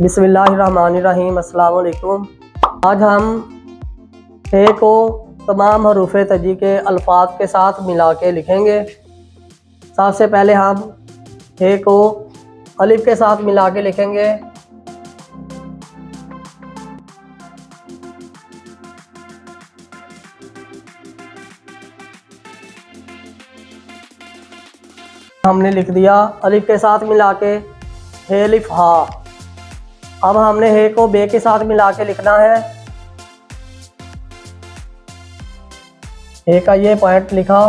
बिस्मिल्लाहिर्रहमानिर्रहीम। अस्सलाम वालेकुम। आज हम हे को तमाम हरूफ तजी के अल्फाज के साथ मिला के लिखेंगे। सबसे पहले हम हे को अलिफ के साथ मिला के लिखेंगे। हमने लिख दिया अलिफ के साथ मिला के हे अलिफ हा। अब हमने हे को बे के साथ मिला के लिखना है। हे का ये पॉइंट लिखा।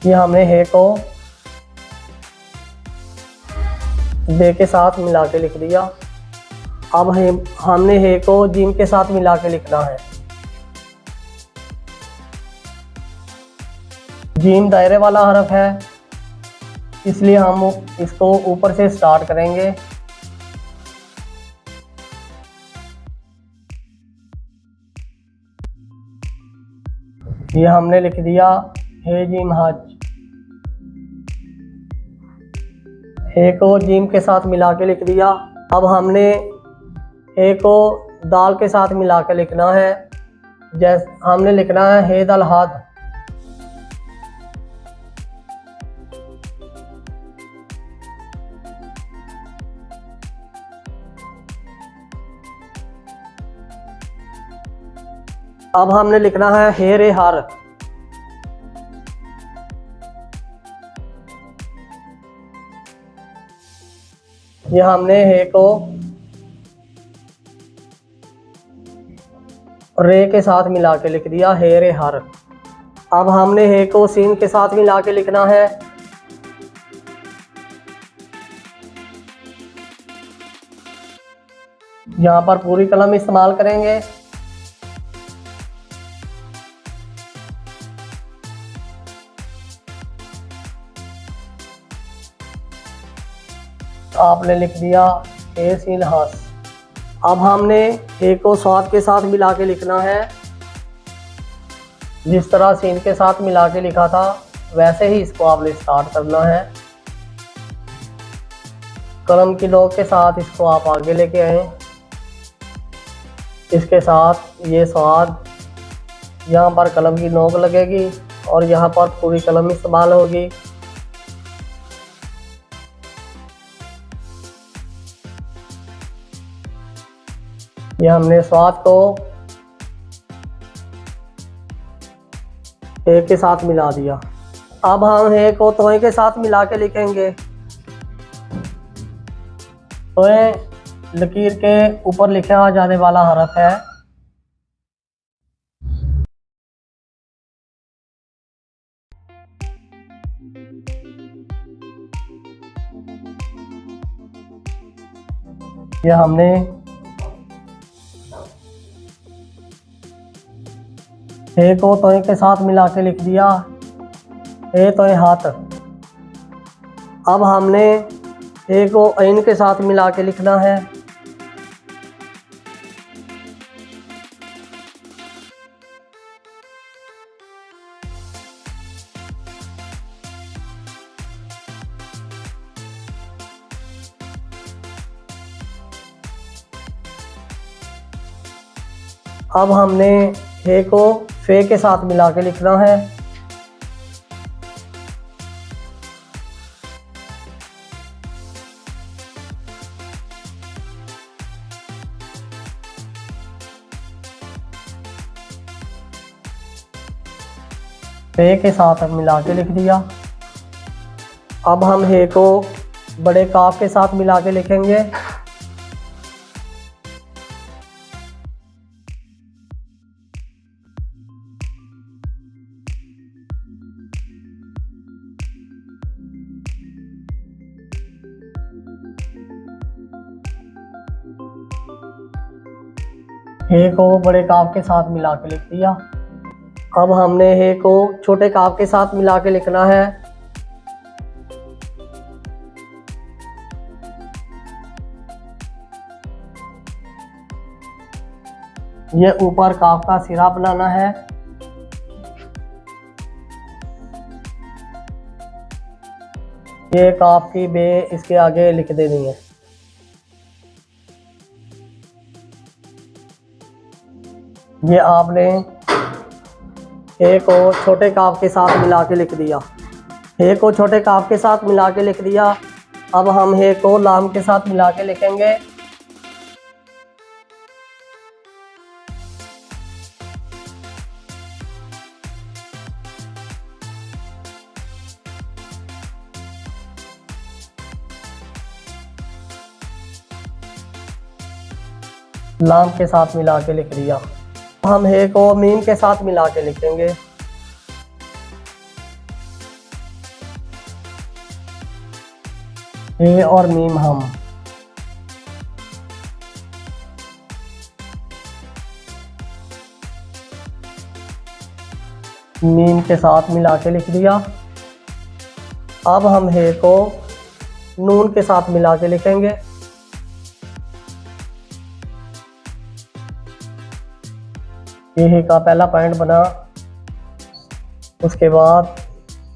ये हमने हे को बे के साथ मिला के लिख दिया। अब हमने हे को जीम के साथ मिला के लिखना है। जीम दायरे वाला हरफ है, इसलिए हम इसको ऊपर से स्टार्ट करेंगे। ये हमने लिख दिया हे जीम हज। हे को जीम के साथ मिला के लिख दिया। अब हमने हे को दाल के साथ मिला के लिखना है। जैसे हमने लिखना है हे दल हाद। अब हमने लिखना है हे रे हर। ये हमने हे को रे के साथ मिला के लिख दिया हे रे हर। अब हमने हे को सीन के साथ मिला के लिखना है। यहाँ पर पूरी कलम इस्तेमाल करेंगे। आपने लिख दिया हे सीन हास। अब हमने हे को स्वाद के साथ मिला के लिखना है। जिस तरह सीन के साथ मिला के लिखा था वैसे ही इसको आपने स्टार्ट करना है। कलम की नोक के साथ इसको आप आगे लेके आए। इसके साथ ये स्वाद, यहाँ पर कलम की नोक लगेगी और यहाँ पर पूरी कलम इस्तेमाल होगी। ये हमने स्वाद को हे के साथ मिला दिया। अब हम हे को तोय के साथ मिला के लिखेंगे। तोय लकीर के ऊपर लिखा जाने वाला हरफ है। ये हमने हे को तोय के साथ मिला के लिख दिया हे तोय हाथ। अब हमने हे को ऐन के साथ मिला के लिखना है। अब हमने हे को फे के साथ मिला के लिखना है। फे के साथ मिला के लिख दिया। अब हम हे को बड़े काफ के साथ मिला के लिखेंगे। हे को बड़े काफ के साथ मिला के लिख दिया। अब हमने हे को छोटे काफ के साथ मिला के लिखना है। ये ऊपर काफ का सिरा बनाना है। ये काफ की बे इसके आगे लिख देनी है। ये आपने ए को छोटे काफ के साथ मिला के लिख दिया। हे को छोटे काफ के साथ मिला के लिख दिया। अब हम हे को लाम के साथ मिला के लिखेंगे। लाम के साथ मिला के लिख दिया। हम हे को मीम के साथ मिला के लिखेंगे। हे और मीम हम मीम के साथ मिला के लिख दिया। अब हम हे को नून के साथ मिला के लिखेंगे। ये हे का पहला पॉइंट बना। उसके बाद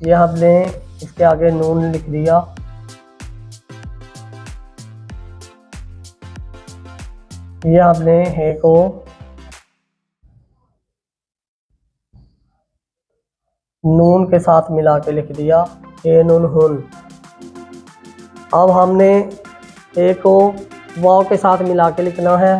ये हमने इसके आगे नून लिख दिया। ये हमने हे को नून के साथ मिला के लिख दिया। हे नून हुन। अब हमने हे को वाव के साथ मिला के लिखना है।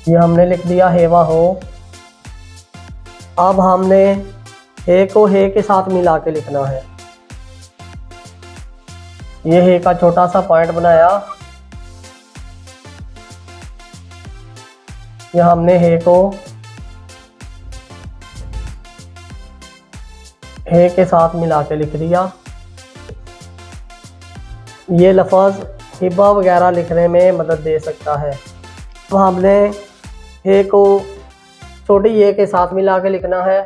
ये हमने लिख दिया हेवा हो। अब हमने हे को हे के साथ मिला के लिखना है। ये हे का छोटा सा पॉइंट बनाया। ये हमने हे को हे के साथ मिला के लिख दिया। ये लफ्ज़ हिब्बा वगैरह लिखने में मदद दे सकता है। तो हमने हे को छोटी ये के साथ मिला के लिखना है।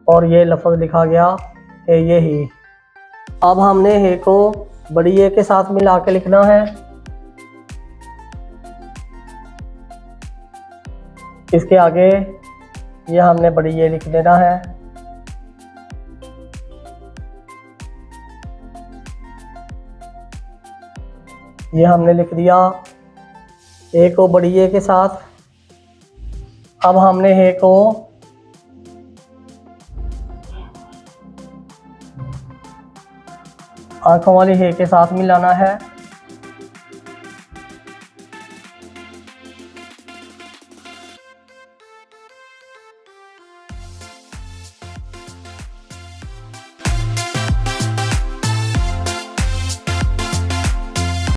और ये लफ्ज़ लिखा गया है ये ही। अब हमने हे को बड़ी ये के साथ मिला के लिखना है। इसके आगे ये हमने बड़ी ये लिख देना है। ये हमने लिख दिया ए को बड़ी ए के साथ। अब हमने हे को आंखों वाली हे के साथ मिलाना है।